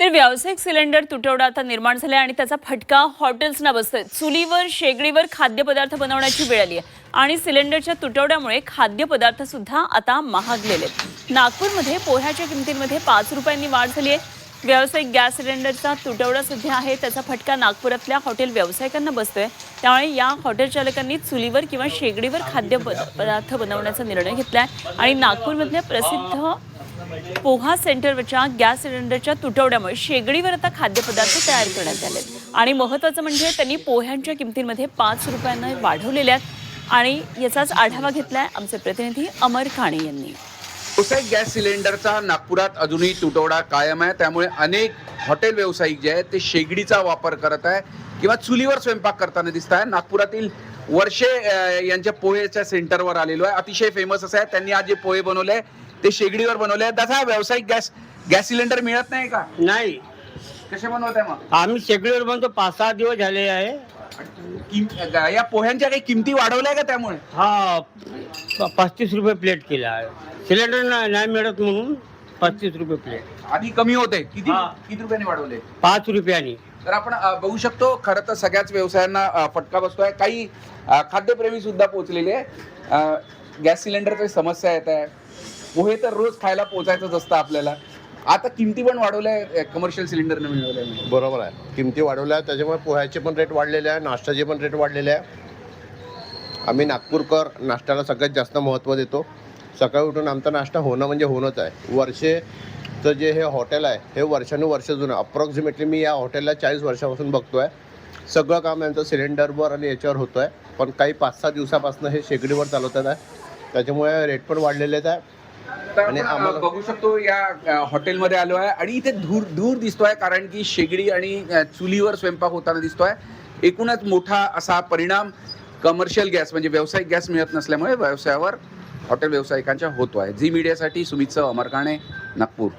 तर व्यावसायिक सिलेंडर तुटवडा आता निर्माण झाला आणि त्याचा फटका हॉटेल्सना बसतोय। चुलीवर शेगडीवर खाद्यपदार्थ बनवण्याची वेळ आली आहे आणि सिलेंडरच्या तुटवड्यामुळे खाद्यपदार्थ सुद्धा आता महागलेले आहेत। नागपूरमध्ये पोह्याच्या किमतींमध्ये 5 रुपयांनी वाढ झाली आहे। व्यावसायिक गॅस सिलेंडरचा तुटवडा सध्या आहे, त्याचा फटका नागपुरातल्या हॉटेल व्यावसायिकांना बसतोय। त्यामुळे या हॉटेल चालकांनी चुलीवर किंवा शेगडीवर खाद्यपदार्थ बनवण्याचा निर्णय घेतलाय आणि नागपूरमधल्या प्रसिद्ध पोहा सेंटरवरच्या गॅस सिलेंडरच्या तुटवड्यामुळे शेगडीवर आता खाद्यपदार्थ तयार करण्यात आले आणि महत्त्वाचं म्हणजे त्यांनी पोह्यांच्या किमतींमध्ये 5 रुपयांना वाढवलेल्या आहेत आणि याचाच आढावा घेतलाय आमचे प्रतिनिधी अमर काणे यांनी। व्यावसायिक गॅस सिलेंडरचा नागपुरात अजूनही तुटवडा कायम आहे, त्यामुळे अनेक हॉटेल व्यावसायिक जे आहेत ते शेगडीचा वापर करत आहे किंवा चुलीवर स्वयंपाक करताना दिसत आहे। नागपुरातील वर्षे यांच्या पोहेच्या सेंटरवर आलेलो आहे, अतिशय फेमस असं आहे। त्यांनी आज जे पोहे बनवले ते शेगडीवर बनवले आहेत। दादा, व्यावसायिक गॅस सिलेंडर मिळत नाही का? नाही, कसे बनवताय मग? आम्ही शेगडीवर बनतो, 5-6 दिवस झाले आहे। या पोह्यांच्या काही किमती वाढवल्या का त्यामुळे? हा, 35 रुपये प्लेट केला आहे। सिलेंडर नाही मिळत म्हणून 35 रुपये प्लेट। आधी कमी होते, किती हा. किती रुपयांनी वाढवले? 5 रुपयांनी। तर आपण बघू शकतो, खरं तर सगळ्याच व्यवसायांना फटका बसतोय। काही खाद्यप्रेमी सुद्धा पोहोचलेले आहे। गॅस सिलेंडरची समस्या येत आहे, पोहे तर रोज खायला पोचायचंच असतं आपल्याला, आता किमती पण वाढवल्या कमर्शियल सिलेंडरने मिळवल्या। बरोबर आहे, किमती वाढवल्या, त्याच्यामुळे पोह्याचे पण रेट वाढलेले आहे, नाश्त्याचे पण रेट वाढलेले आहे। आम्ही नागपूरकर नाश्त्याला सगळ्यात जास्त महत्त्व देतो। सकाळी उठून आमचा नाश्ता होणं म्हणजे होणंच आहे। वर्षेचं जे हे हॉटेल आहे हे वर्षानुवर्ष जुनं, अप्रॉक्सिमेटली मी या हॉटेलला 40 वर्षापासून बघतो आहे। सगळं काम यांचं सिलेंडरवर आणि याच्यावर होतं आहे, पण काही 5-6 दिवसापासून हे शेगडीवर चालवतात आहे, त्याच्यामुळे रेट पण वाढलेलेच आहे। आणि आम्हाला बघू शकतो या हॉटेलमध्ये आलो आहे आणि इथे धूर दिसतोय, कारण की शेगडी आणि चुलीवर स्वयंपाक होताना दिसतोय। एकूणच मोठा असा परिणाम कमर्शियल गॅस म्हणजे व्यावसायिक गॅस मिळत नसल्यामुळे व्यवसायावर हॉटेल व्यावसायिकांच्या होतो आहे। झी मीडियासाठी सुमित सह, अमर काणे, नागपूर।